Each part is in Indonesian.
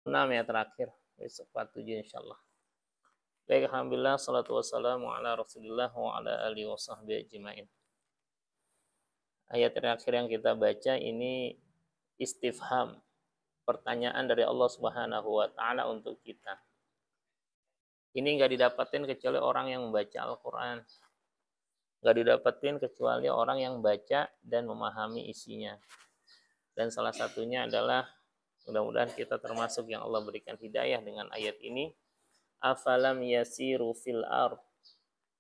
6 ya terakhir. Besok 47 insyaallah. Baik, alhamdulillah, salatu wassalamu ala Rasulillah wa ala alihi wasahbihi ajmain. Ayat terakhir yang kita baca ini istifham, pertanyaan dari Allah Subhanahu wa taala untuk kita. Ini enggak didapatin kecuali orang yang membaca Al-Qur'an. Enggak didapatin kecuali orang yang baca dan memahami isinya. Dan salah satunya adalah mudah-mudahan kita termasuk yang Allah berikan hidayah dengan ayat ini. Afalam yasiru fil ard.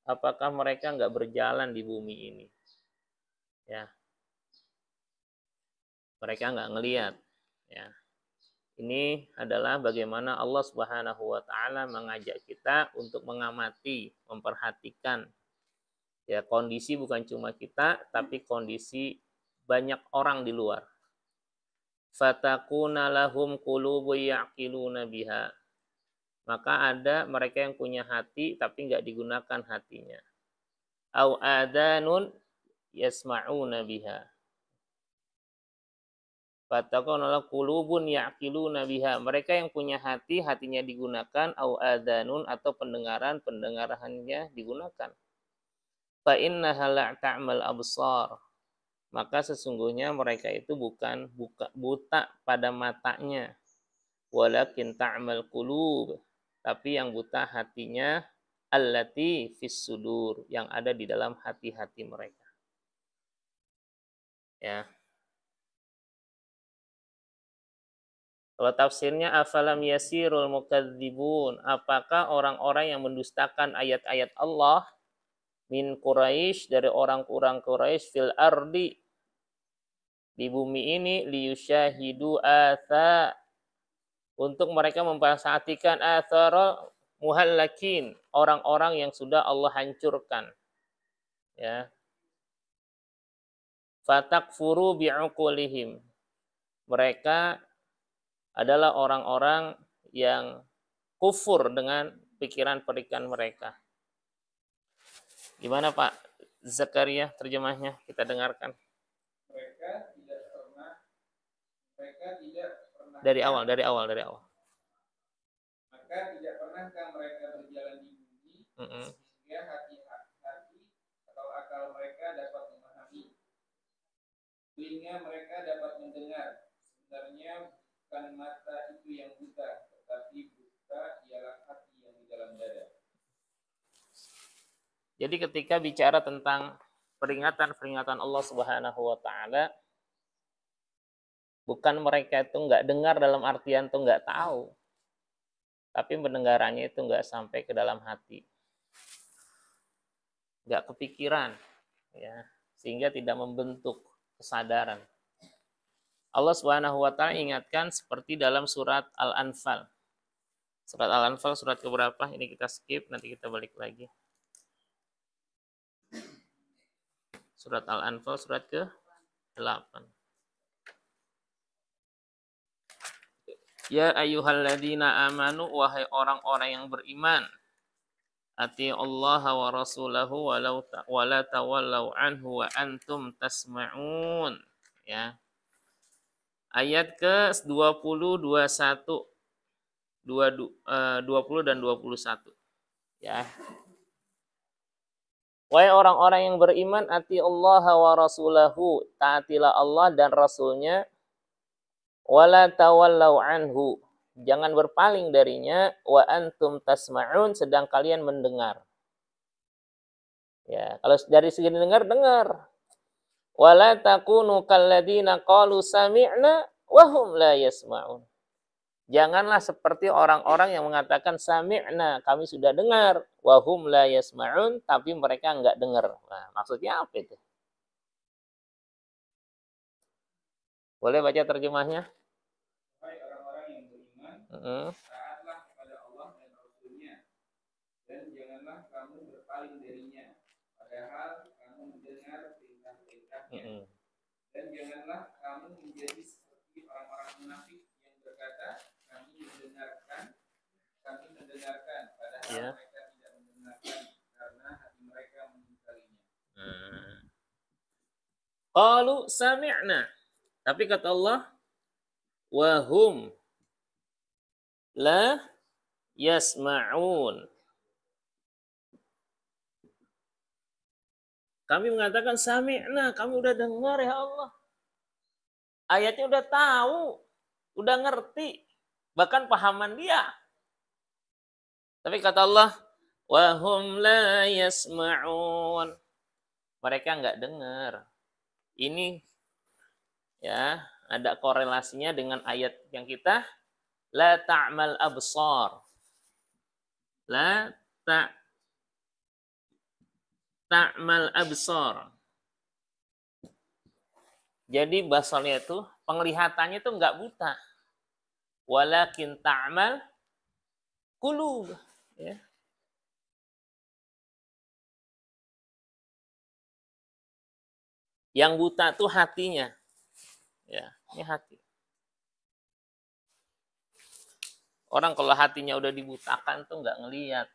Apakah mereka enggak berjalan di bumi ini? Ya. Mereka enggak ngelihat. Ya. Ini adalah bagaimana Allah Subhanahu wa taala mengajak kita untuk mengamati, memperhatikan ya kondisi bukan cuma kita tapi kondisi banyak orang di luar. Fatakuna lahum qulubu ya'qiluna biha. Maka ada mereka yang punya hati tapi enggak digunakan hatinya. Au adanun yasma'una biha. Fatakuna qulubun ya'qiluna biha. Mereka yang punya hati, hatinya digunakan, au adanun atau pendengarannya digunakan. Fa innaha la ta'mal absar. Maka sesungguhnya mereka itu bukan buta pada matanya. Walakin ta'mal qulub. Tapi yang buta hatinya allati fis sudur, yang ada di dalam hati-hati mereka. Ya. Kalau tafsirnya afalam yasirul mukadzibun, apakah orang-orang yang mendustakan ayat-ayat Allah min Quraisy, dari orang-orang Quraisy, fil ardi, di bumi ini, liyusyahidu atha, untuk mereka memperhatikan athara muhallakin, orang-orang yang sudah Allah hancurkan. Ya. Fatakfuru bi'uqulihim. Mereka adalah orang-orang yang kufur dengan pikiran-pikiran mereka. Gimana Pak Zakaria terjemahnya? Kita dengarkan. Mereka tidak pernah dari awal. Maka tidak pernahkah mereka berjalan di bumi sehingga hati atau akal mereka dapat memahami, telinga mereka dapat mendengar. Sebenarnya bukan mata itu yang buta, tetapi buta ialah hati yang di dalam dada. Jadi ketika bicara tentang peringatan Allah Subhanahu wa taala, bukan mereka itu enggak dengar dalam artian itu enggak tahu, tapi pendengarannya itu enggak sampai ke dalam hati, enggak kepikiran, ya, sehingga tidak membentuk kesadaran. Allah Subhanahu wa taala ingatkan seperti dalam surat Al-Anfal. Surat Al-Anfal surat keberapa? Ini kita skip, nanti kita balik lagi. Surat Al-Anfal surat ke-8. Ya ayyuhalladzina amanu, wahai orang-orang yang beriman, ati Allah wa rasulahu wa la tawallau anhu wa antum tasma'un. Ya. Ayat ke-20, 21, 20 dan 21. Ya. Wahai orang-orang yang beriman, ati Allah wa rasulahu, taatilah Allah dan Rasulnya, wala tawallau anhu, jangan berpaling darinya, wa antum tasma'un, sedang kalian mendengar. Ya, kalau dari segi dengar. Wala takunu kalladzina qalu sami'na wa hum la yasma'un. Janganlah seperti orang-orang yang mengatakan sami'na, kami sudah dengar, wa hum la yasma'un, tapi mereka enggak dengar. Nah, maksudnya apa itu? Boleh baca terjemahnya? Hai orang-orang yang beriman, taatlah kepada Allah dan Rasulnya, dan janganlah kamu berpaling darinya, padahal kamu mendengar perintah-perintahnya. Dan janganlah kamu menjadi seperti orang-orang munafik yang berkata, kami mendengarkan, padahal mereka tidak mendengarkan, karena hati mereka mengingkarinya. Qalu sami'na, tapi kata Allah, wahum, la yasma'un. Kami mengatakan sami'na, kami udah dengar ya Allah. Ayatnya udah tahu, udah ngerti, bahkan pahaman dia. Tapi kata Allah, wahum la yasma'un. Mereka nggak dengar. Ini ya ada korelasinya dengan ayat yang kita la ta'mal absar. La ta'mal absar. Jadi basarnya itu penglihatannya itu nggak buta. Walakin ta'mal qulub, ya. Yang buta tuh hatinya. Ya, ini hati. Orang kalau hatinya udah dibutakan tuh nggak ngelihat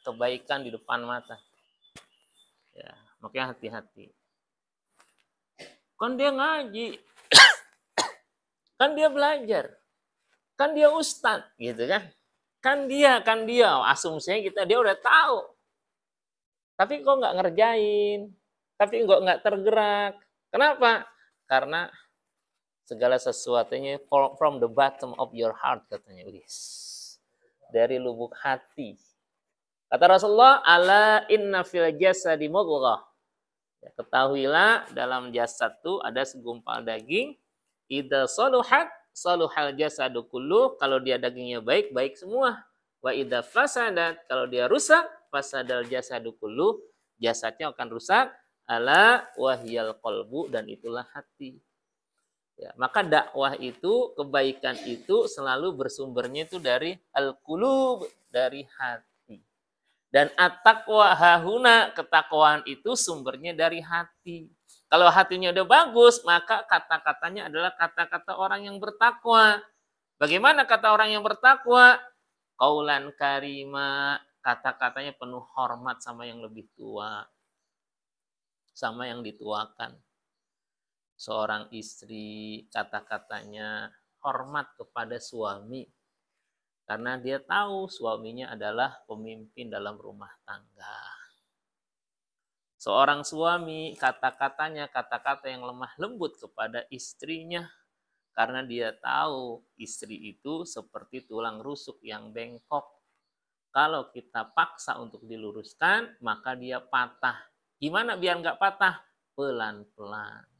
kebaikan di depan mata. Ya, makanya hati-hati. Kan dia ngaji. Kan dia belajar. Kan dia ustadz, gitu kan. Kan dia. Asumsinya kita, dia udah tahu. Tapi kok nggak ngerjain. Tapi kok nggak tergerak. Kenapa? Karena segala sesuatunya from the bottom of your heart, katanya. Dari lubuk hati. Kata Rasulullah, ala inna fil jasadi mudghah. Ya, ketahuilah dalam jasad itu ada segumpal daging. Idza saluhat saluhal jasadu kullu. Kalau dia dagingnya baik, baik semua. Wa idza fasadat, kalau dia rusak, fasadal jasadu kullu. Jasadnya akan rusak. Ala wahyal qalbu, dan itulah hati. Ya, maka dakwah itu, kebaikan itu selalu bersumbernya itu dari al-qulub, dari hati. Dan at-taqwa hahuna, ketakwaan itu sumbernya dari hati. Kalau hatinya udah bagus, maka kata-katanya adalah kata-kata orang yang bertakwa. Bagaimana kata orang yang bertakwa? Qaulan karima, kata-katanya penuh hormat sama yang lebih tua, sama yang dituakan. Seorang istri kata-katanya hormat kepada suami karena dia tahu suaminya adalah pemimpin dalam rumah tangga. Seorang suami kata-katanya kata-kata yang lemah lembut kepada istrinya karena dia tahu istri itu seperti tulang rusuk yang bengkok. Kalau kita paksa untuk diluruskan, maka dia patah. Gimana biar nggak patah? Pelan-pelan.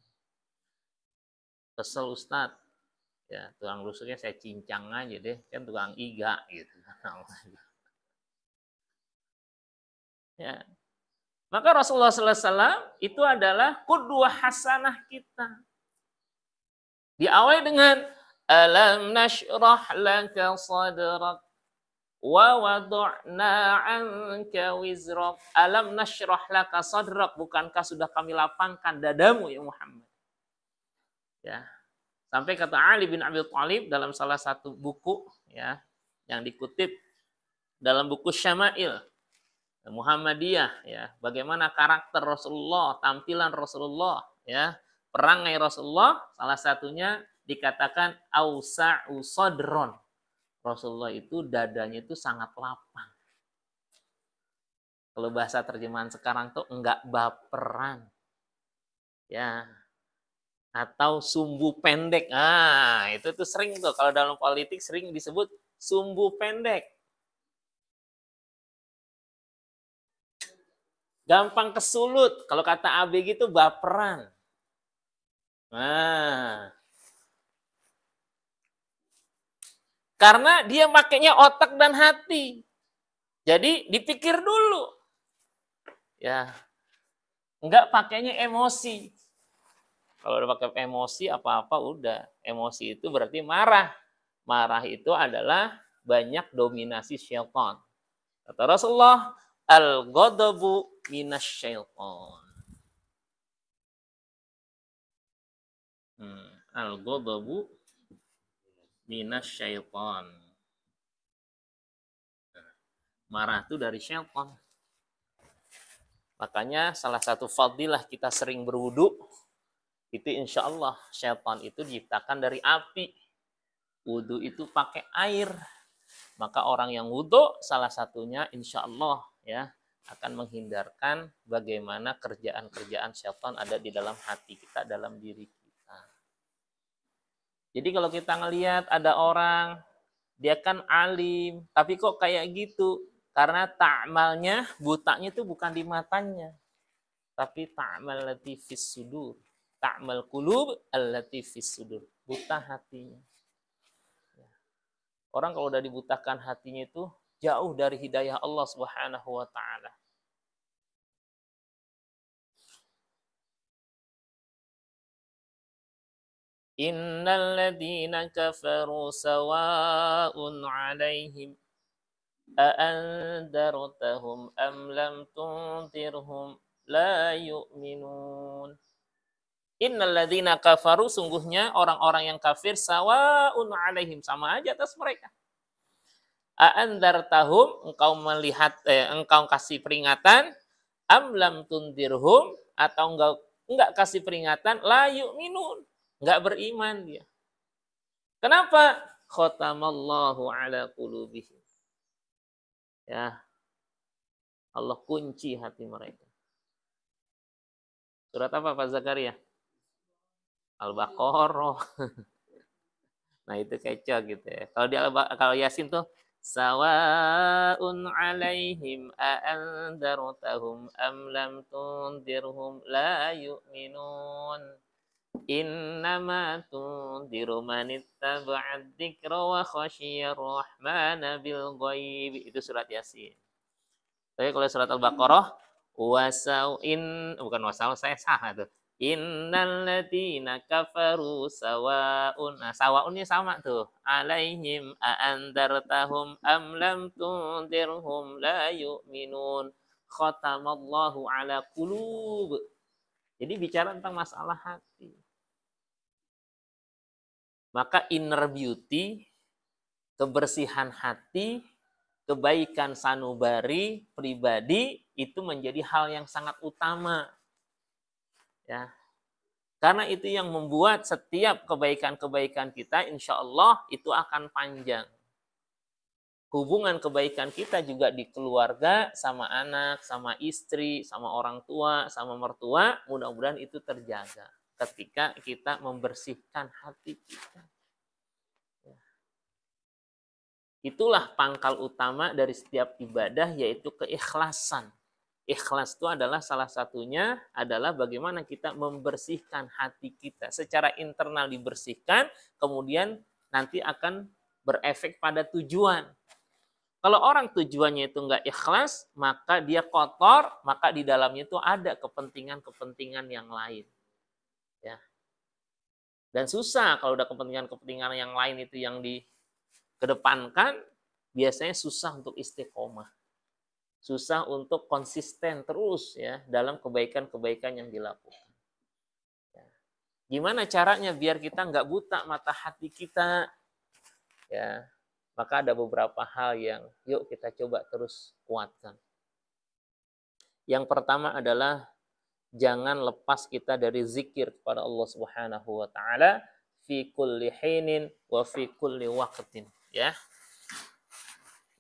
Kesel Ustadz, ya tukang rusuknya saya cincang aja deh, kan tukang iga gitu. Ya. Maka Rasulullah SAW itu adalah qudwah hasanah kita. Diawali dengan alam nashrah laka sadrak wa wada'na 'anka wizrak. Alam nashrah laka sadrak, bukankah sudah kami lapangkan dadamu ya Muhammad? Ya. Sampai kata Ali bin Abi Thalib dalam salah satu buku ya yang dikutip dalam buku Syama'il Muhammadiyah ya, bagaimana karakter Rasulullah, tampilan Rasulullah ya, perangai Rasulullah, salah satunya dikatakan ausa'u sadron. Rasulullah itu dadanya itu sangat lapang. Kalau bahasa terjemahan sekarang tuh enggak baperan. Ya. Atau sumbu pendek. Ah, itu tuh sering tuh kalau dalam politik sering disebut sumbu pendek. Gampang kesulut. Kalau kata ABG itu baperan. Nah. Karena dia makainya otak dan hati. Jadi dipikir dulu. Ya. Enggak pakainya emosi. Kalau udah pakai emosi apa-apa udah. Emosi itu berarti marah. Marah itu adalah banyak dominasi syaitan. Kata Rasulullah, al-ghadabu minasyaitan. Al-ghadabu minasyaitan. Marah itu dari syaitan. Makanya salah satu fadilah kita sering berwudu, itu insya Allah syaitan itu diciptakan dari api. Wudu itu pakai air. maka orang yang wudhu salah satunya insya Allah ya akan menghindarkan bagaimana kerjaan-kerjaan syaitan ada di dalam hati kita, dalam diri kita. Jadi kalau kita ngelihat ada orang, dia kan alim, tapi kok kayak gitu? Karena ta'malnya, butanya itu bukan di matanya, tapi ta'mal lati fis sudur. Ta'mal qulub allati fis sudur. Buta hatinya. Orang kalau udah dibutakan hatinya itu jauh dari hidayah Allah Subhanahu wa taala. Innal ladzina kafaru sawa'un 'alaihim a'andartahum am lam tunzirhum la yu'minun. Innal ladzina kafaru, sungguhnya orang-orang yang kafir, sawa'un 'alaihim, sama aja atas mereka. A'andartahum, engkau melihat engkau kasih peringatan, am lam tunzirhum, atau enggak kasih peringatan, la yu'minun, enggak beriman dia. Kenapa? Khatamallahu ala qulubihim. Ya. Allah kunci hati mereka. Surat apa Pak Zakaria? Al-Baqarah. Nah, itu kecoh gitu ya. Kalau Yasin tuh sawa'un 'alaihim a'andartahum am lam tundirhum la yu'minun. Innama tundiru man ittaba'ad dzikra wa khasyiyar rahmana bil ghaib. Itu surat Yasin. Tapi kalau surat Al-Baqarah saya salah tuh. Innal ladzina kafaru sawa'un. Nah, sawa'unnya sama tuh. Alaihim a'andartahum am lam tundirhum la yu'minun. Khatamallahu ala qulub. Jadi bicara tentang masalah hati. Maka inner beauty, kebersihan hati, kebaikan sanubari pribadi itu menjadi hal yang sangat utama. Ya. Karena itu yang membuat setiap kebaikan-kebaikan kita insya Allah itu akan panjang. Hubungan kebaikan kita juga di keluarga, sama anak, sama istri, sama orang tua, sama mertua, mudah-mudahan itu terjaga ketika kita membersihkan hati kita. Itulah pangkal utama dari setiap ibadah, yaitu keikhlasan. Ikhlas itu adalah salah satunya adalah bagaimana kita membersihkan hati kita. Secara internal dibersihkan, kemudian nanti akan berefek pada tujuan. Kalau orang tujuannya itu enggak ikhlas, maka dia kotor, maka di dalamnya itu ada kepentingan-kepentingan yang lain. Ya. Dan susah kalau udah kepentingan-kepentingan yang lain itu yang dikedepankan, biasanya susah untuk istiqomah. Susah untuk konsisten terus ya dalam kebaikan-kebaikan yang dilakukan. Ya. Gimana caranya biar kita nggak buta mata hati kita? Ya, maka ada beberapa hal yang yuk kita coba terus kuatkan. Yang pertama adalah jangan lepas kita dari zikir kepada Allah Subhanahu wa taala fi kulli hinin wa fi kulli waqtin, ya.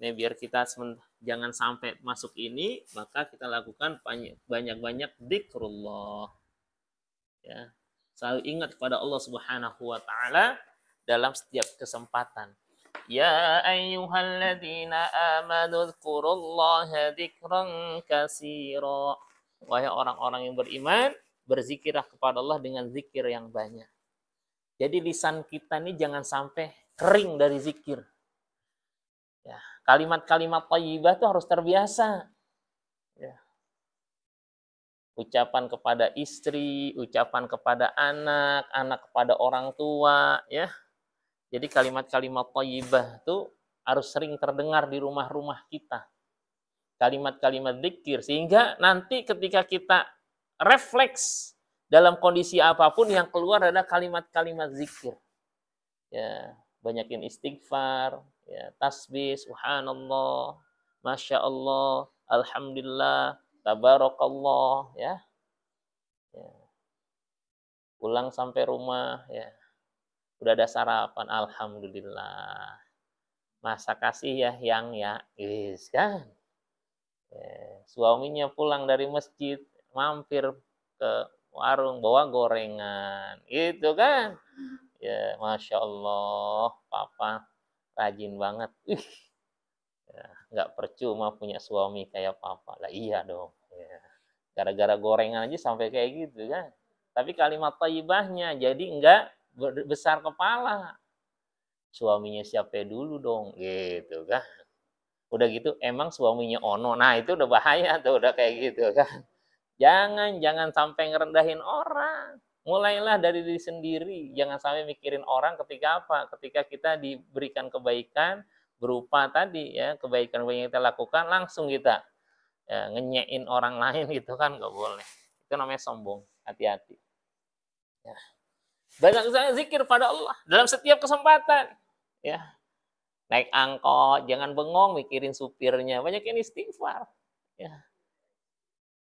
Ini biar kita jangan sampai masuk ini, maka kita lakukan banyak-banyak dzikrullah. Ya. Selalu ingat kepada Allah Subhanahu wa taala dalam setiap kesempatan. Ya ayyuhalladzina amanu dzkurullaha dzikran katsira. Wahai orang-orang yang beriman, berzikirlah kepada Allah dengan zikir yang banyak. Jadi lisan kita ini jangan sampai kering dari zikir. Ya, kalimat-kalimat thayyibah itu harus terbiasa. Ya. Ucapan kepada istri, ucapan kepada anak, anak kepada orang tua, ya. Jadi kalimat-kalimat thayyibah itu harus sering terdengar di rumah-rumah kita. Kalimat-kalimat zikir, sehingga nanti ketika kita refleks dalam kondisi apapun yang keluar adalah kalimat-kalimat zikir. Ya, banyakin istighfar, ya, tasbih, subhanallah, masya Allah, alhamdulillah, tabarakallah, ya. Pulang sampai rumah, ya, udah ada sarapan, alhamdulillah. masa kasih ya yang ya, kan. Suaminya pulang dari masjid, mampir ke warung bawa gorengan, gitu kan. Ya, Masya Allah, papa rajin banget. Ya, nggak percuma punya suami kayak papa. Lah iya dong. Ya. Gara-gara gorengan aja sampai kayak gitu kan. Tapi kalimat thayyibahnya jadi nggak besar kepala. Suaminya siapa dulu dong, gitu kan. Udah gitu emang suaminya ono. Nah, itu udah bahaya tuh, udah kayak gitu kan. Jangan sampai ngerendahin orang. Mulailah dari diri sendiri. Jangan sampai mikirin orang ketika apa? Ketika kita diberikan kebaikan berupa tadi ya, kebaikan yang kita lakukan langsung kita ya, ngenyein orang lain gitu kan nggak boleh. Itu namanya sombong. Hati-hati. Ya. Banyak zikir pada Allah dalam setiap kesempatan. Ya. Naik angkot, jangan bengong mikirin supirnya. Banyak yang istighfar. Ya.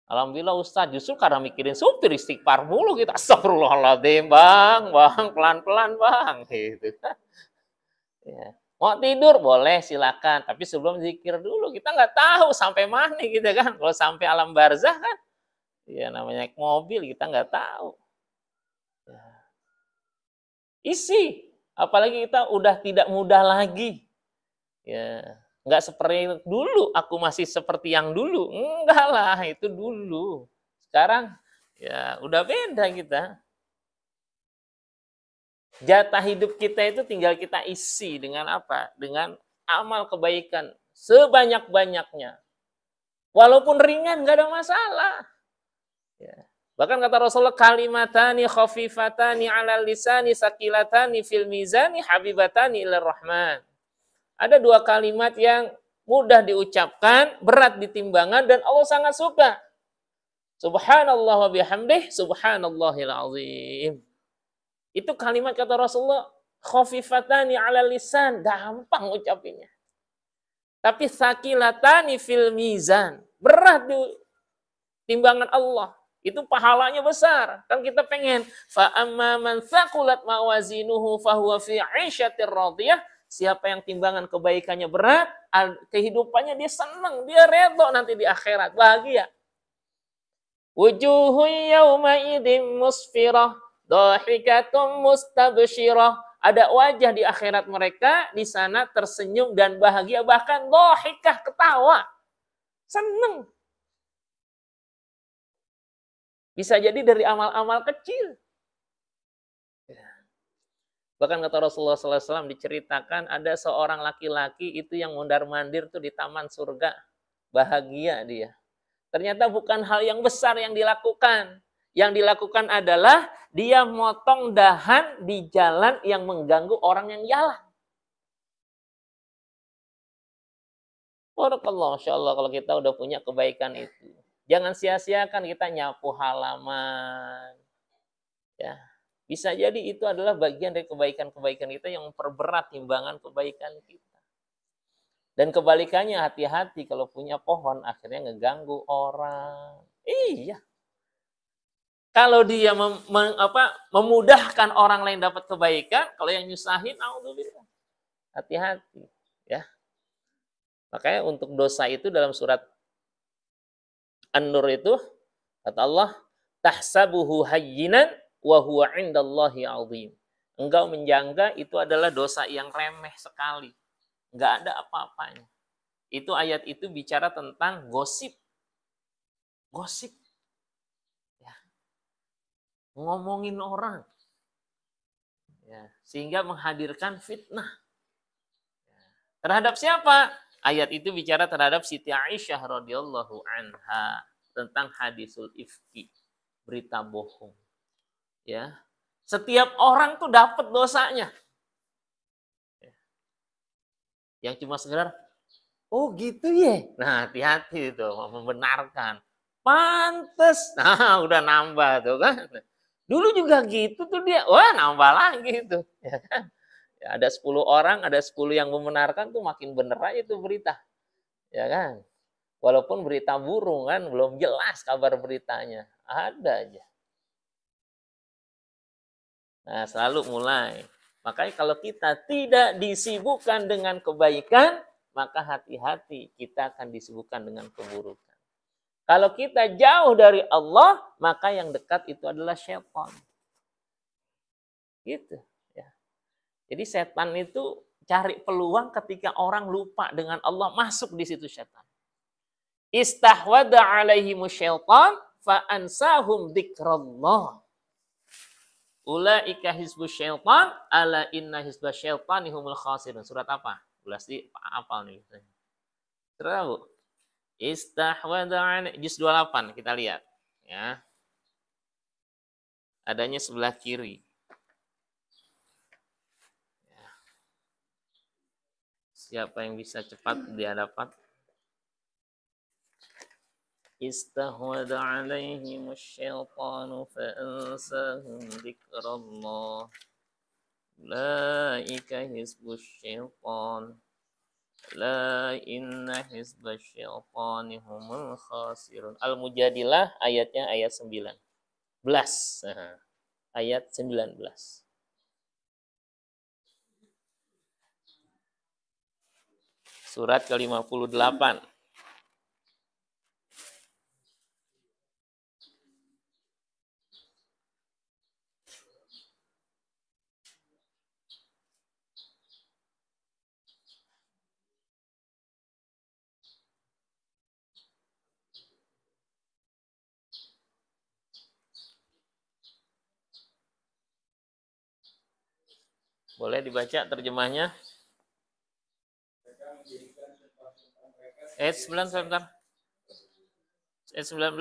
Alhamdulillah Ustaz, justru karena mikirin supir istighfar mulu kita. Astagfirullahaladzim, bang, pelan-pelan bang. Gitu. Ya. Mau tidur boleh silakan, tapi sebelum zikir dulu kita nggak tahu sampai mana gitu kan. Kalau sampai alam barzah kan, ya namanya naik mobil kita nggak tahu. Ya. Isi, apalagi kita udah tidak mudah lagi. Ya, nggak seperti dulu. Aku masih seperti yang dulu. Enggak lah, itu dulu. Sekarang ya udah beda kita. Jatah hidup kita itu tinggal kita isi dengan apa? Dengan amal kebaikan sebanyak-banyaknya. Walaupun ringan nggak ada masalah. Ya. Bahkan kata Rasulullah, kalimatani khafifatani ala lisani sakilatani fil mizani habibatani ilar rahman. Ada dua kalimat yang mudah diucapkan, berat di timbangan, dan Allah sangat suka. Subhanallah wa bihamdih, subhanallahil azim. Itu kalimat kata Rasulullah, khafifatani ala lisan, gampang ucapinnya. Tapi sakilatani fil mizan, berat di timbangan Allah. Itu pahalanya besar. Kan kita pengen, fa amma man thaqulat mawazinuhu fahuwa fi 'isyatir radiyah. Siapa yang timbangan kebaikannya berat, kehidupannya dia senang, dia redho nanti di akhirat, bahagia. Wujuhun yawma idzin musfirah, dhahikatum mustabsyirah. Ada wajah di akhirat mereka, di sana tersenyum dan bahagia, bahkan dhahikah, ketawa. Senang. Bisa jadi dari amal-amal kecil. Bahkan kata Rasulullah SAW diceritakan ada seorang laki-laki itu yang mondar-mandir tuh di taman surga. Bahagia dia. Ternyata bukan hal yang besar yang dilakukan. Yang dilakukan adalah dia motong dahan di jalan yang mengganggu orang yang jalan. Barakallah, Masya Allah kalau kita udah punya kebaikan itu. Jangan sia-siakan kita nyapu halaman. Ya. Bisa jadi itu adalah bagian dari kebaikan-kebaikan kita yang memperberat timbangan kebaikan kita. Dan kebalikannya hati-hati kalau punya pohon akhirnya ngeganggu orang. Iya. Kalau dia memudahkan orang lain dapat kebaikan, kalau yang nyusahin, alhamdulillah. Hati-hati. Ya. Makanya untuk dosa itu dalam surat An-Nur itu, kata Allah, tahsabuhu hayyinan wa huwa 'indallahi 'azim. Engkau menjangka itu adalah dosa yang remeh sekali. Enggak ada apa-apanya. Itu ayat itu bicara tentang gosip. Gosip. Ya. Ngomongin orang. Ya. Sehingga menghadirkan fitnah. Ya. Terhadap siapa? Ayat itu bicara terhadap Siti Aisyah radhiyallahu anha tentang hadisul ifki, berita bohong. Ya, setiap orang tuh dapat dosanya. Yang cuma sekedar, oh gitu ya. Nah, hati-hati itu membenarkan. Pantes. Nah, udah nambah tuh kan. Dulu juga gitu tuh dia. Wah, nambah lagi itu. Ya kan? Ya, ada 10 orang, ada 10 yang membenarkan tuh makin bener aja tuh berita. Ya kan? Walaupun berita burung kan, belum jelas kabar beritanya. Ada aja. Nah, selalu mulai. Makanya kalau kita tidak disibukkan dengan kebaikan, maka hati-hati kita akan disibukkan dengan keburukan. Kalau kita jauh dari Allah, maka yang dekat itu adalah syaitan. Gitu ya. Jadi setan itu cari peluang ketika orang lupa dengan Allah, masuk di situ setan. Istahwada alaihimus syaitan fa ansahum dzikrallah. Ulaika hizbus syaitan ala inna hizbas syaitani humul khasirun. Surat apa? Pasti apal nih. Surat apa? Istahwada juz 28 kita lihat ya. Adanya sebelah kiri. Ya. Siapa yang bisa cepat dia dapat? استهوذ عليهم الشيطان فأنساهم ذكر الله أولئك حزب الشيطان لا إن حزب الشيطان هم الخاسرون. Al-Mujadilah ayatnya ayat 19. Ayat 19. Surat ke-58. Boleh dibaca terjemahnya? Ayat 9 sebentar. Ayat 19.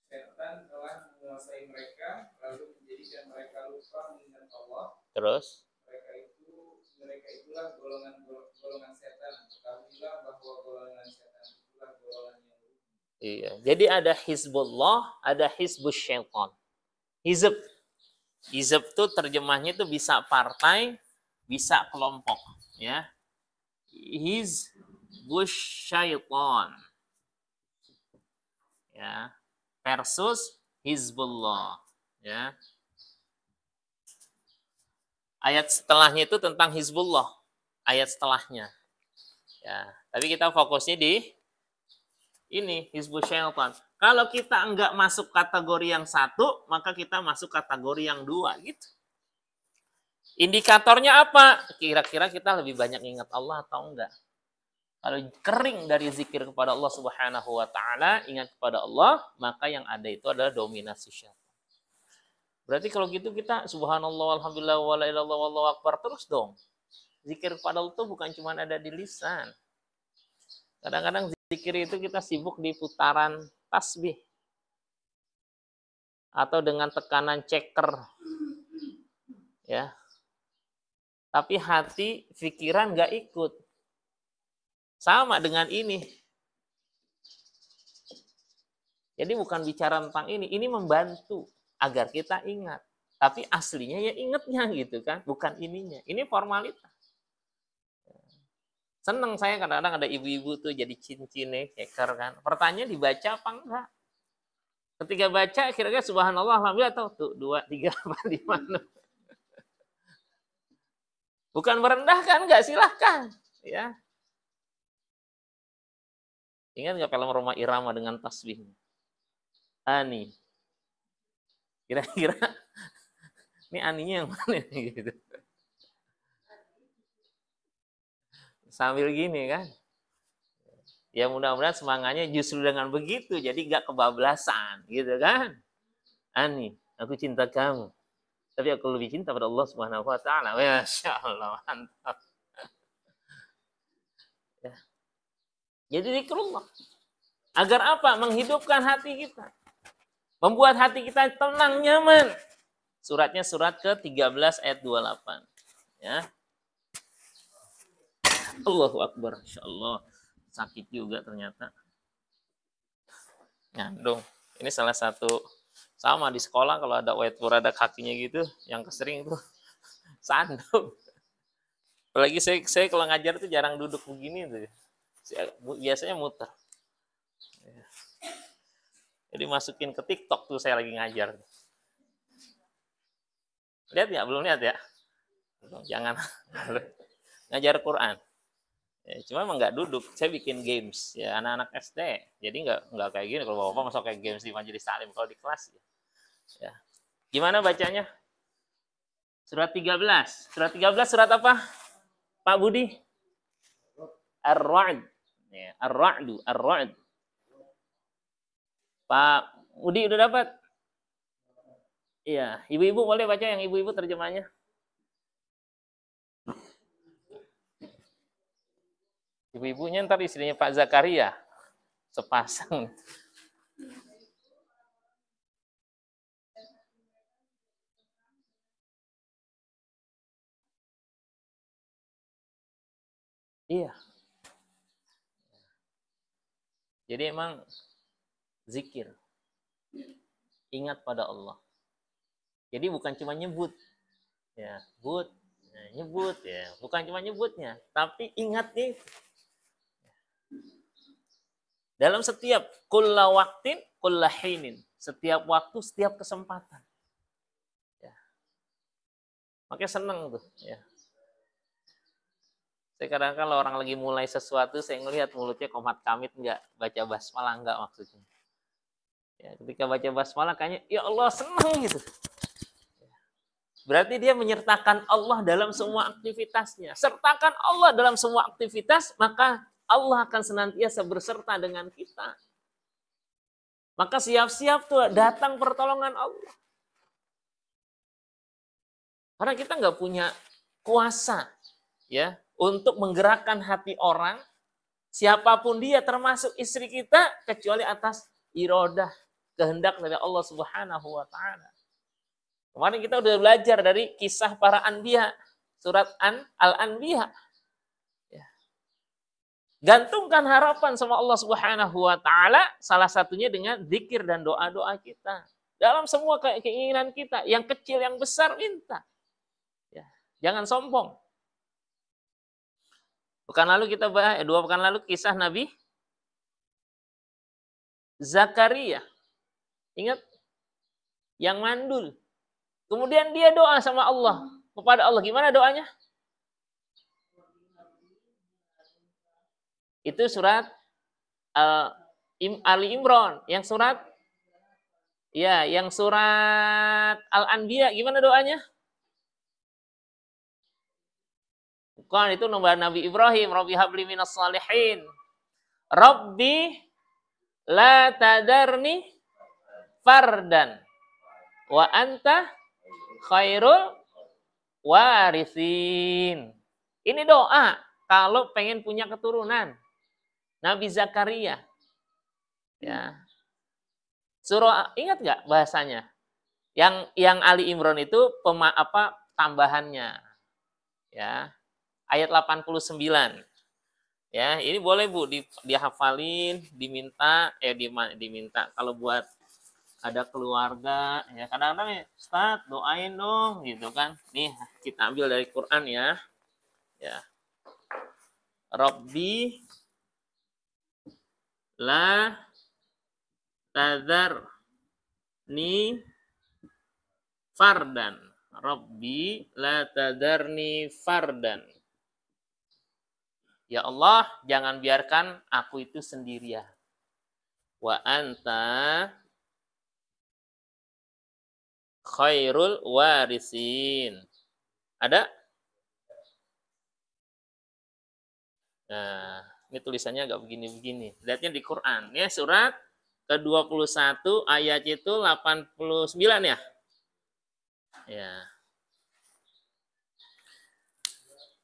Setan telah menguasai mereka, lalu menjadikan mereka lupa mengingat Allah. Terus? Mereka itulah golongan setan. Ketahuilah bahwa golongan setan itulah golongan yang rugi. Iya. Jadi ada hizbullah, ada hizbus syaitan. Hizb itu terjemahnya itu bisa partai, bisa kelompok, ya. Hizbus syaitan. Ya. Versus hizbullah, ya. Ayat setelahnya itu tentang hizbullah. Ayat setelahnya. Ya, tapi kita fokusnya di ini, hizbus syaitan. Kalau kita enggak masuk kategori yang satu, maka kita masuk kategori yang dua, gitu. Indikatornya apa? Kira-kira kita lebih banyak ingat Allah atau enggak? Kalau kering dari zikir kepada Allah Subhanahu wa taala, ingat kepada Allah, maka yang ada itu adalah dominasi syaitan. Berarti kalau gitu kita subhanallah alhamdulillah wala ilaha illallah wallahu akbar terus dong. Zikir kepada Allah itu bukan cuma ada di lisan. Kadang-kadang zikir itu kita sibuk di putaran tasbih atau dengan tekanan ceker, ya. Tapi hati, pikiran nggak ikut. Sama dengan ini. Jadi bukan bicara tentang ini membantu agar kita ingat. Tapi aslinya ya ingatnya gitu kan, bukan ininya. Ini formalitas. Seneng saya kadang-kadang ada ibu-ibu tuh jadi cincin ceker kan. Pertanyaan dibaca apa enggak? Ketika baca kira-kira subhanallah alhamdulillah atau tuh 2 3 4 5 6. Bukan merendahkan, enggak, silahkan, ya. Ingat enggak film Roma Irama dengan tasbih? Ani. Kira-kira ini aninya yang mana gitu. Sambil gini kan. Ya mudah-mudahan semangatnya justru dengan begitu, jadi nggak kebablasan, gitu kan? Ani, aku cinta kamu, tapi aku lebih cinta pada Allah Subhanahu Wa Taala. Masya Allah, mantap. Ya. Jadi zikrullah. Agar apa? Menghidupkan hati kita, membuat hati kita tenang, nyaman. Suratnya surat ke-13 ayat 28. Ya. Allahu Akbar, Insya Allah. Sakit juga ternyata. Nyandung. Ini salah satu, sama di sekolah kalau ada whiteboard ada kakinya gitu, yang kesering itu sandung. Apalagi saya kalau ngajar tuh jarang duduk begini tuh. Biasanya muter. Jadi masukin ke TikTok tuh saya lagi ngajar. Lihat ya, belum lihat ya? Jangan ngajar Quran. Ya, cuma emang nggak duduk, saya bikin games ya anak-anak SD. Jadi nggak kayak gini kalau bapak masuk kayak games di majelis taklim kalau di kelas. Ya. Gimana bacanya? Surat 13. Surat 13 surat apa? Pak Budi? Ar-Ra'd. Ya, Ar-Ra'du, Ar-Ra'd. Pak Budi udah dapat? Iya, ibu-ibu boleh baca yang ibu-ibu terjemahnya. Ibu-ibunya ntar istrinya Pak Zakaria. Sepasang. Iya. Jadi emang zikir. Ingat pada Allah. Jadi bukan cuma nyebut. Ya, nyebut ya. Bukan cuma nyebutnya, tapi ingat nih. Dalam setiap kulla waktin, kulla hinin. Setiap waktu, setiap kesempatan. Ya. Makanya seneng tuh. Ya. Saya kadang kalau orang lagi mulai sesuatu, saya ngelihat mulutnya komat kamit enggak, baca basmalah enggak maksudnya. Ya, ketika baca basmalah kayaknya, ya Allah seneng gitu. Berarti dia menyertakan Allah dalam semua aktivitasnya. Sertakan Allah dalam semua aktivitas, maka Allah akan senantiasa berserta dengan kita. Maka siap-siap tuh datang pertolongan Allah. Karena kita nggak punya kuasa ya untuk menggerakkan hati orang, siapapun dia termasuk istri kita, kecuali atas iradah, kehendak dari Allah Subhanahu wa taala. Kemarin kita udah belajar dari kisah para anbiya, surat Al-Anbiya. Ya. Gantungkan harapan sama Allah Subhanahu wa taala, salah satunya dengan zikir dan doa-doa kita. Dalam semua keinginan kita, yang kecil yang besar minta. Ya. Jangan sombong. Pekan lalu kita bahas, 2 pekan lalu kisah Nabi Zakaria. Ingat? Yang mandul. Kemudian dia doa sama Allah. Kepada Allah. Gimana doanya? Itu surat Ali Imran. Yang surat Al-Anbiya. Gimana doanya? Bukan, itu nomor Nabi Ibrahim. Rabbi habli minas salihin. Rabbi la tadarni fardan. Wa anta khairul warisin. Ini doa kalau pengen punya keturunan. Nabi Zakaria. Ya. Surah, ingat nggak bahasanya? Yang Ali Imran itu tambahannya. Ya. Ayat 89. Ya, ini boleh Bu dihafalin, diminta kalau buat ada keluarga ya kadang-kadang ya Ustaz doain dong gitu kan. Nih kita ambil dari Quran ya. Ya. Rabbi la tadarni fardan. Rabbi la tadarni fardan. Ya Allah, jangan biarkan aku itu sendirian. Wa anta khairul warisin. Ada? Nah, ini tulisannya agak begini-begini. Lihatnya di Quran. Ya, surat ke-21 ayat itu 89 ya. Ya.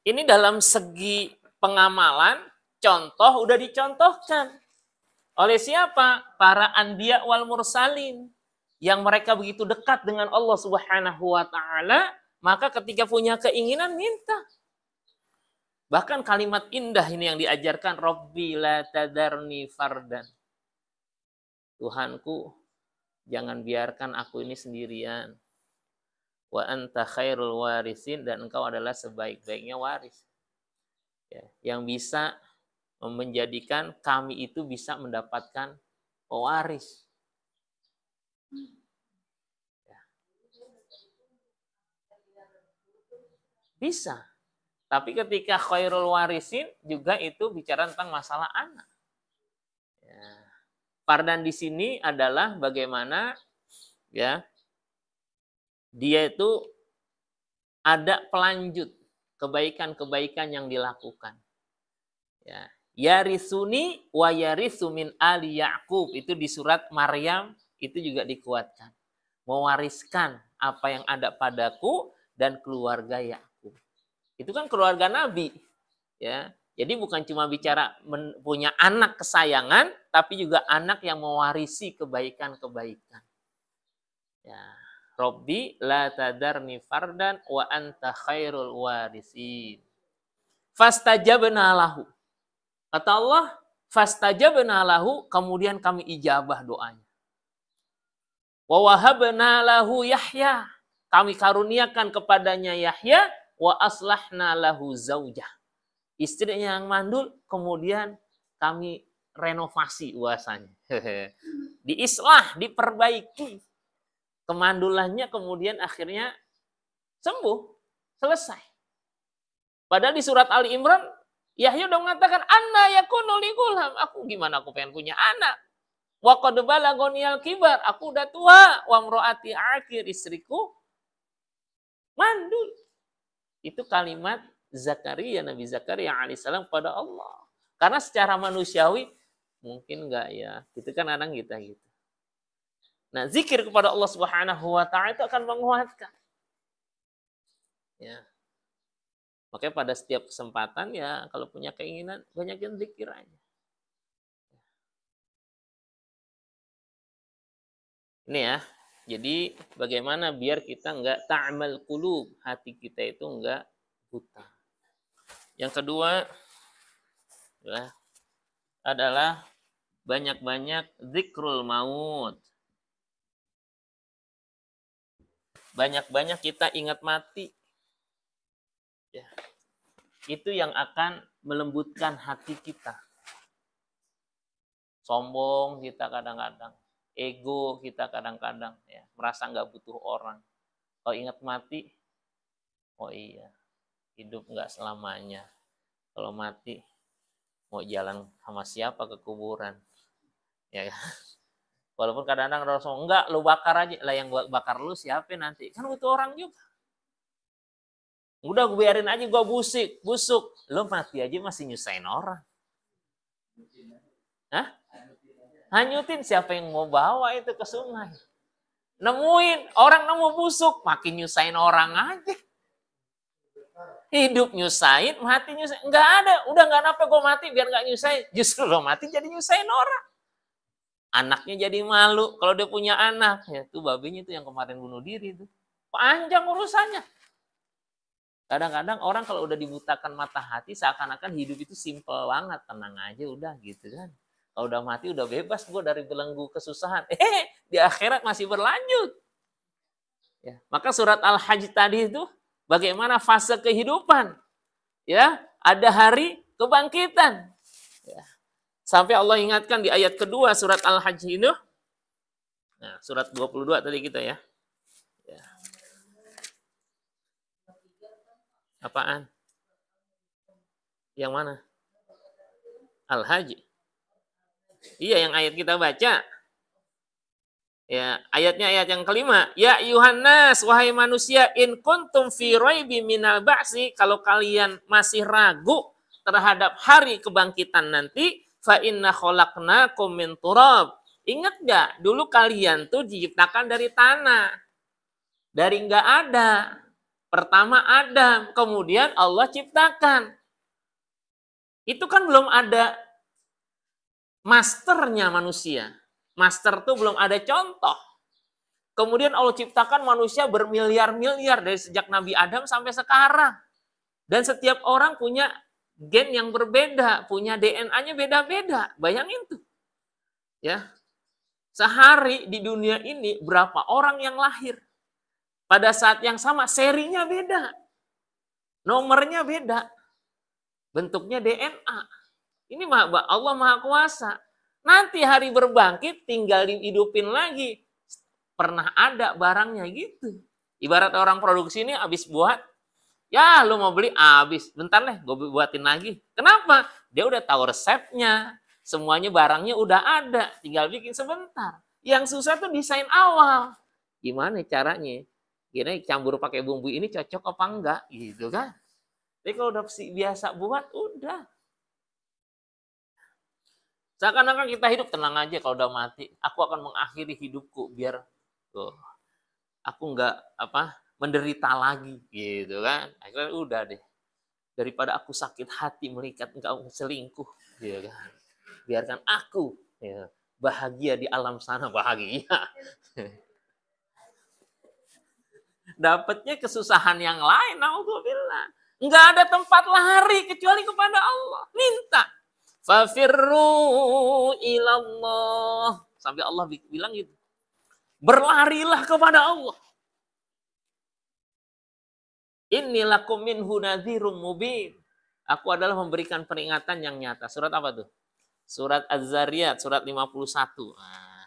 Ini dalam segi pengamalan, contoh udah dicontohkan. Oleh siapa? Para anbiya wal mursalin. Yang mereka begitu dekat dengan Allah Subhanahu wa taala, maka ketika punya keinginan minta. Bahkan kalimat indah ini yang diajarkan, Rabbi la tadarni fardan. Tuhanku, jangan biarkan aku ini sendirian. Wa anta khairul warisin, dan engkau adalah sebaik-baiknya waris. Ya, yang bisa menjadikan kami itu bisa mendapatkan pewaris. Ya. Bisa. Tapi ketika khairul warisin juga itu bicara tentang masalah anak. Ya. Fardan di sini adalah bagaimana ya dia itu ada pelanjut kebaikan-kebaikan yang dilakukan. Ya. Yarisuni wa yarisu min ali Ya'qub, itu di surat Maryam itu juga dikuatkan. Mewariskan apa yang ada padaku dan keluarga Yakub. Itu kan keluarga Nabi, ya. Jadi bukan cuma bicara punya anak kesayangan, tapi juga anak yang mewarisi kebaikan-kebaikan. Ya, Robbi la tadarni fardan wa anta khairul warisin. Fastajabna lahu. Kata Allah, fastajabna lahu, kemudian kami ijabah doanya. Wa wahabna lahu Yahya, kami karuniakan kepadanya Yahya, wa aslahna lahu zaujah, istrinya yang mandul, kemudian kami renovasi uasanya. Diislah, diperbaiki. Kemandulannya kemudian akhirnya sembuh, selesai. Padahal di surat Ali Imran, Yahya udah mengatakan, anna yakunu li gulam, aku gimana aku pengen punya anak. Wa qad balaghaniyal kibar, aku udah tua, wa mraati akhir, istriku mandul. Itu kalimat Zakaria, Nabi Zakaria alaihissalam pada Allah. Karena secara manusiawi mungkin enggak ya, itu kan kadang kita gitu. Nah, zikir kepada Allah Subhanahu wa taala itu akan menguatkan. Ya. Makanya pada setiap kesempatan ya kalau punya keinginan banyakin zikir aja. Ini ya. Jadi bagaimana biar kita enggak ta'mal qulub, hati kita itu enggak buta. Yang kedua ya, adalah banyak-banyak zikrul maut. Banyak-banyak kita ingat mati. Ya. Itu yang akan melembutkan hati kita. Sombong kita kadang-kadang. Ego kita kadang-kadang ya, merasa nggak butuh orang. Kalau ingat mati, oh iya, hidup nggak selamanya. Kalau mati, mau jalan sama siapa ke kuburan? Ya, walaupun kadang-kadang Rasul enggak, lu bakar aja lah, yang bakar lu siapa nanti? Kan butuh orang juga. Udah gue biarin aja, gue busuk, lu mati aja masih nyusahin orang. Hah? Hanyutin, siapa yang mau bawa itu ke sungai? Nemuin, orang nemu busuk, makin nyusahin orang aja. Hidup nyusahin, mati nyusahin. Enggak ada, udah enggak apa gue mati biar enggak nyusahin. Justru lo mati jadi nyusahin orang. Anaknya jadi malu, kalau dia punya anak. Ya tuh babinya tuh yang kemarin bunuh diri tuh. Panjang urusannya. Kadang-kadang orang kalau udah dibutakan mata hati, seakan-akan hidup itu simple banget. Tenang aja udah gitu kan. Kalau udah mati udah bebas gue dari belenggu kesusahan. Di akhirat masih berlanjut. Ya, maka surat Al-Hajj tadi itu bagaimana fase kehidupan. Ya, ada hari kebangkitan. Ya. Sampai Allah ingatkan di ayat kedua surat Al-Hajj itu. Nah, surat 22 tadi kita ya. Ya. Apaan? Yang mana? Al-Hajj. Iya, yang ayat kita baca. Ya, ayatnya ayat yang kelima. Ya Yuhannas, wahai manusia, in kuntum fi raibi minal ba'si, kalau kalian masih ragu terhadap hari kebangkitan nanti, fa inna khalaqnakum min turab. Ingat gak? Dulu kalian tuh diciptakan dari tanah. Dari enggak ada. Pertama Adam, kemudian Allah ciptakan. Itu kan belum ada masternya manusia. Master tuh belum ada contoh. Kemudian Allah ciptakan manusia bermiliar-miliar dari sejak Nabi Adam sampai sekarang. Dan setiap orang punya gen yang berbeda, punya DNA-nya beda-beda. Bayangin tuh. Ya. Sehari di dunia ini berapa orang yang lahir? Pada saat yang sama serinya beda. Nomornya beda. Bentuknya DNA. Ini Allah Maha Kuasa. Nanti hari berbangkit tinggal dihidupin lagi. Pernah ada barangnya gitu. Ibarat orang produksi ini habis buat Ya, lu mau beli habis. Bentar deh, gue buatin lagi. Kenapa? Dia udah tahu resepnya. Semuanya barangnya udah ada. Tinggal bikin sebentar. Yang susah tuh desain awal. Gimana caranya? Gini campur pakai bumbu ini cocok apa enggak? Gitu kan. Tapi kalau udah biasa buat, udah. Seakan-akan kita hidup tenang aja kalau udah mati. Aku akan mengakhiri hidupku biar tuh, aku enggak menderita lagi gitu kan. Akhirnya udah deh. Daripada aku sakit hati melihat engkau selingkuh, ya kan. Biarkan aku ya, bahagia di alam sana, bahagia. Dapatnya kesusahan yang lain, naudzubillah. Enggak ada tempat lari kecuali kepada Allah. Minta. Fafirru ilallah. Sampai Allah bilang gitu. Berlarilah kepada Allah. Innilakum minhu nadhirum mubin. Aku adalah memberikan peringatan yang nyata. Surat apa tuh? Surat Az-Zariyat, surat 51. Nah.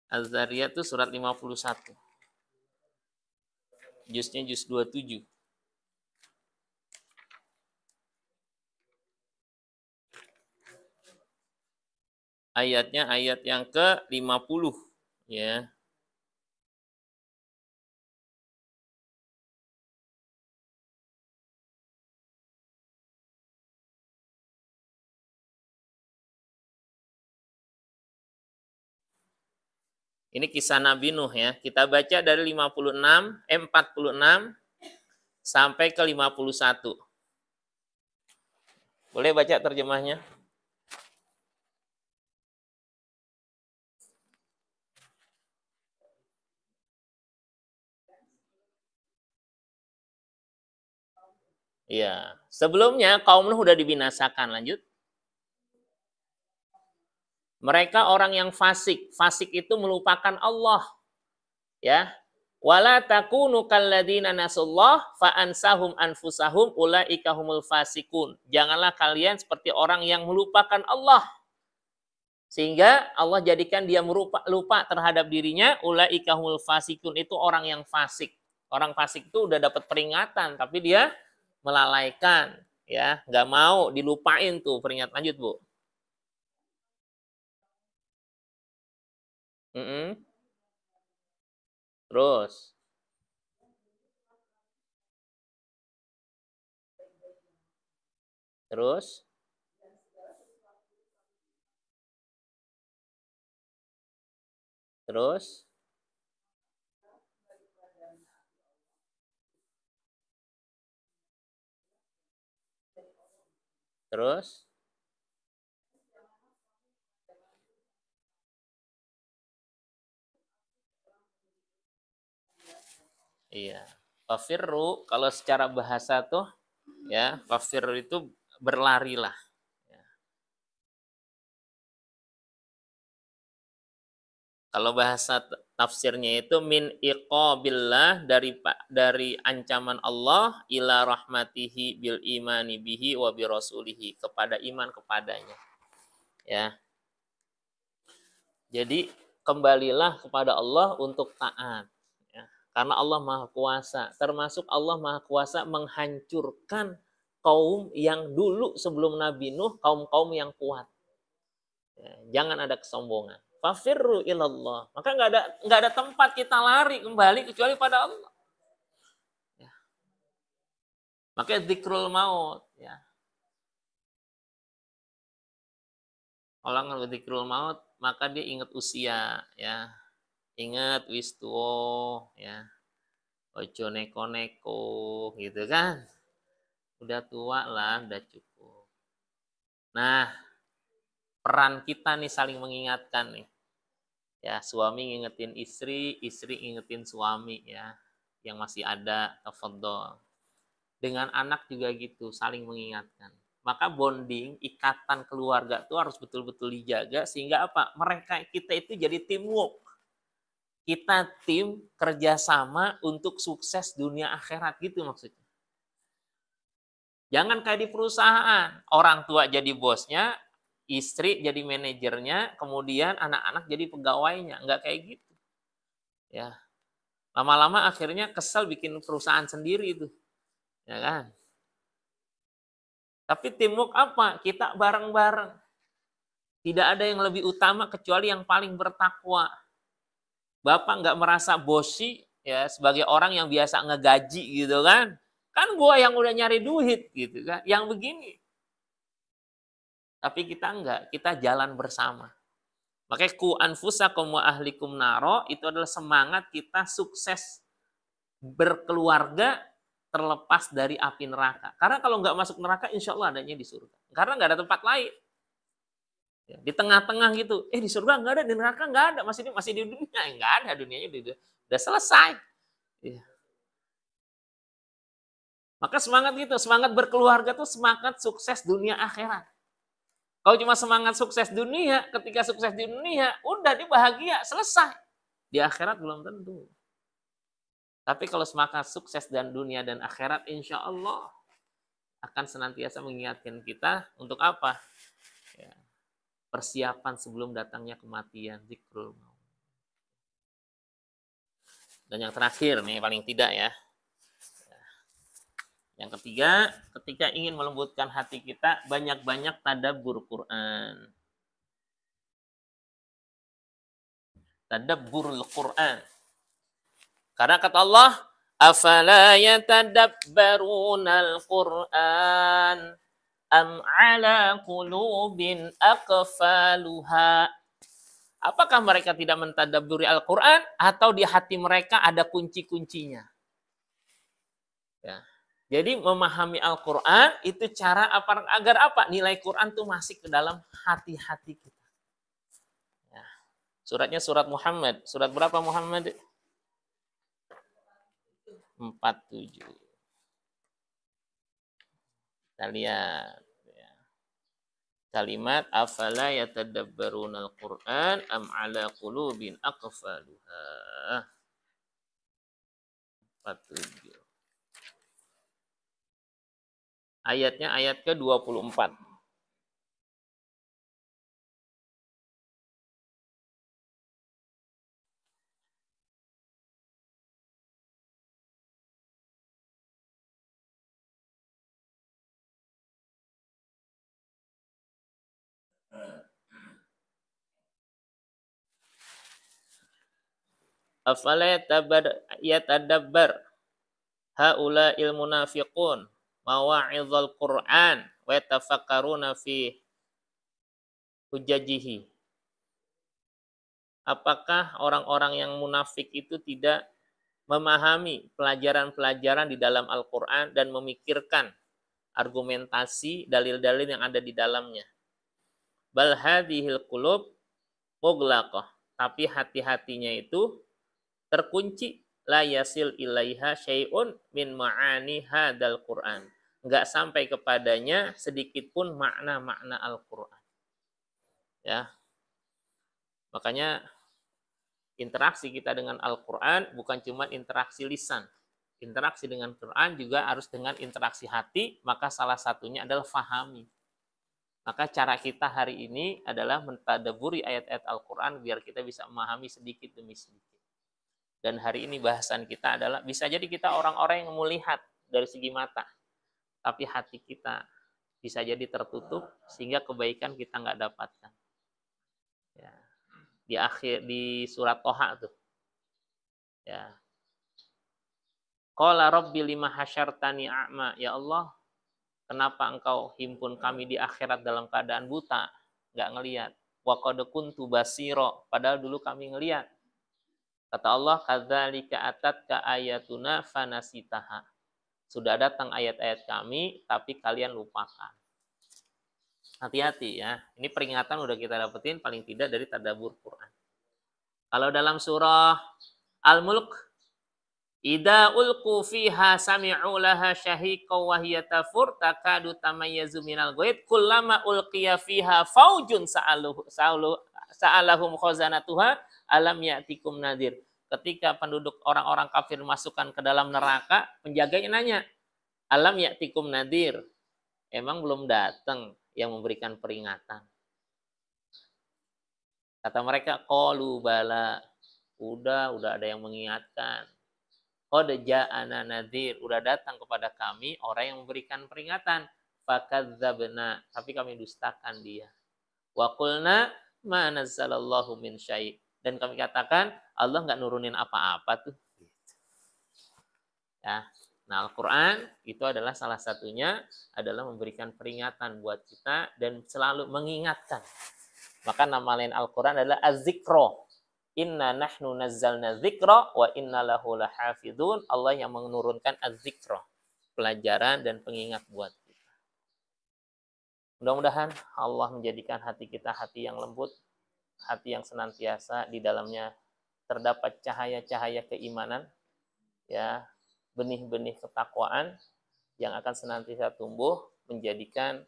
Az-Zariyat itu surat 51. Jusnya juz 27. Ayatnya ayat yang ke-50. Ya. Ini kisah Nabi Nuh ya. Kita baca dari 46 sampai ke 51. Boleh baca terjemahnya? Iya. Sebelumnya kaum Nuh udah dibinasakan. Lanjut. Mereka orang yang fasik. Fasik itu melupakan Allah. Ya. Wala takunu kalladzina nasullah fa ansahum anfusahum ulaika humul fasikun. Janganlah kalian seperti orang yang melupakan Allah. Sehingga Allah jadikan dia lupa terhadap dirinya, ulaika humul fasikun, itu orang yang fasik. Orang fasik itu udah dapat peringatan tapi dia melalaikan, ya, nggak mau dilupain tuh peringatan. Lanjut, Bu. Terus. Terus. Terus. Terus. Iya. Fafirru kalau secara bahasa tuh ya, fafir itu berlarilah. Kalau bahasa tafsirnya itu min iqabillah, dari ancaman Allah ila rahmatihi bil imani bihi wa bi rasulihi, kepada iman kepadanya. Ya. Jadi kembalilah kepada Allah untuk taat. Ya. Karena Allah Maha Kuasa. Termasuk Allah Maha Kuasa menghancurkan kaum yang dulu sebelum Nabi Nuh, kaum-kaum yang kuat. Ya. Jangan ada kesombongan. Fafirru ilallah. Maka nggak ada tempat kita lari kembali kecuali pada Allah. Ya. Makanya zikrul maut. Ya. Orang kalau zikrul maut, maka dia ingat usia, ya. Ingat wis tuwo, ya. Ojo neko-neko, gitu kan. Udah tua lah, udah cukup. Nah, peran kita nih saling mengingatkan nih. Ya, suami ngingetin istri, istri ngingetin suami, ya. Yang masih ada, tafadhol. Dengan anak juga gitu, saling mengingatkan. Maka bonding, ikatan keluarga itu harus betul-betul dijaga sehingga apa? Kita itu jadi teamwork. Kita tim kerjasama untuk sukses dunia akhirat gitu maksudnya. Jangan kayak di perusahaan, orang tua jadi bosnya, istri jadi manajernya, kemudian anak-anak jadi pegawainya. Enggak kayak gitu. Ya. Lama-lama akhirnya kesel bikin perusahaan sendiri itu. Ya kan? Tapi teamwork apa? Kita bareng-bareng. Tidak ada yang lebih utama kecuali yang paling bertakwa. Bapak nggak merasa bosi ya sebagai orang yang biasa ngegaji gitu kan. Kan gua yang udah nyari duit gitu kan. Yang begini. Tapi kita enggak, kita jalan bersama. Makanya ku anfusakum wa ahlikum naro itu adalah semangat kita sukses berkeluarga terlepas dari api neraka. Karena kalau nggak masuk neraka, insya Allah adanya di surga. Karena nggak ada tempat lain. Ya, di tengah-tengah gitu, di surga nggak ada, di neraka nggak ada, masih di dunia, nggak ada, dunianya udah selesai. Ya. Maka semangat gitu, semangat berkeluarga tuh semangat sukses dunia akhirat. Kalau cuma semangat sukses dunia, ketika sukses di dunia, udah dia bahagia, selesai. Di akhirat belum tentu. Tapi kalau semangat sukses dan dunia dan akhirat, insya Allah akan senantiasa mengingatkan kita untuk apa? Ya, persiapan sebelum datangnya kematian, zikrul maut. Dan yang terakhir nih, paling tidak ya. Yang ketiga, ketika ingin melembutkan hati kita, banyak-banyak tadabbur Quran. Tadabburul Quran. Karena kata Allah, afala yatadabbarunal Qur'an am ala qulubin aqfaluha. Apakah mereka tidak mentadabburi Al-Qur'an atau di hati mereka ada kunci-kuncinya? Ya. Jadi memahami Al-Qur'an itu cara apa agar apa? Nilai Quran itu masih ke dalam hati-hati kita. Ya. Suratnya surat Muhammad. Surat berapa Muhammad? 47. Kita lihat ya. Kalimat afala yatadabbarunal Qur'an am ala qulubin aqfaluha. 47. Ayatnya ayat ke-24. Afala yatadabbar haula'il munafiqun mawa'idhal Qur'an wa yatafakkaruna fi hujajihi. Apakah orang-orang yang munafik itu tidak memahami pelajaran-pelajaran di dalam Al-Qur'an dan memikirkan argumentasi dalil-dalil yang ada di dalamnya? Bal hadhil qulub mughlaqah. Tapi hati-hatinya itu terkunci, la yasil ilaiha syai'un min ma'ani hadal Qur'an. Enggak sampai kepadanya sedikit pun makna-makna Al-Qur'an. Ya. Makanya interaksi kita dengan Al-Qur'an bukan cuma interaksi lisan. Interaksi dengan Quran juga harus dengan interaksi hati, maka salah satunya adalah fahami. Maka cara kita hari ini adalah mentadabburi ayat-ayat Al-Qur'an biar kita bisa memahami sedikit demi sedikit. Dan hari ini bahasan kita adalah bisa jadi kita orang-orang yang melihat dari segi mata, tapi hati kita bisa jadi tertutup sehingga kebaikan kita nggak dapatkan. Ya. Di surat Toha tuh. Ya. Qala rabbi lima hasyartani a'ma. Ya Allah, kenapa engkau himpun kami di akhirat dalam keadaan buta, nggak ngelihat? Wa qad kuntu basira, padahal dulu kami ngelihat. Kata Allah, kadzalika atatka ayatuna fanasitaha. Sudah datang ayat-ayat kami, tapi kalian lupakan. Hati-hati ya. Ini peringatan udah kita dapetin paling tidak dari tadabbur Quran. Kalau dalam surah Al-Mulk, idza ulqu fiha sami'u laha syahiqa wa hiya tafur takadu tamayyazu minal ghaid kullama ulqiya fiha faujun sa'alahum khazanatuha alam ya'tikum nadir. Ketika penduduk orang-orang kafir masukkan ke dalam neraka, penjaganya nanya, alam ya'tikum nadir. Emang belum datang yang memberikan peringatan. Kata mereka, qalu bala. Udah ada yang mengingatkan. Qad ja'ana nadhir, udah datang kepada kami orang yang memberikan peringatan. Fakadzabna, tapi kami dustakan dia. Wa qulna ma nazzalallahu min syai', dan kami katakan Allah nggak nurunin apa-apa tuh. Ya. Nah, Al-Qur'an itu adalah salah satunya adalah memberikan peringatan buat kita dan selalu mengingatkan. Maka nama lain Al-Qur'an adalah Az-Zikra. Inna nahnu nazzalna dzikra wa inna lahu lahafidun. Allah yang menurunkan Az-Zikra, pelajaran dan pengingat buat kita. Mudah-mudahan Allah menjadikan hati kita hati yang lembut, hati yang senantiasa di dalamnya terdapat cahaya-cahaya keimanan, ya, benih-benih ketakwaan yang akan senantiasa tumbuh menjadikan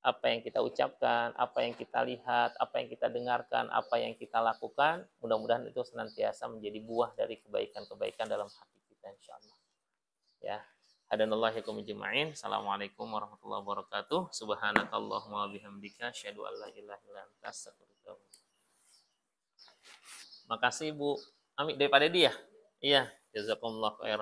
apa yang kita ucapkan, apa yang kita lihat, apa yang kita dengarkan, apa yang kita lakukan, mudah-mudahan itu senantiasa menjadi buah dari kebaikan-kebaikan dalam hati kita, insyaallah. Ya. Hadanallahu yakum ajma'in. Assalamualaikum warahmatullahi wabarakatuh. Subhanakallahumma wabihamdika asyhadu an la ilaha illa anta astaghfiruka wa atubu ilaik. Makasih Bu Ami daripada dia. Iya, jazakumullah khairan.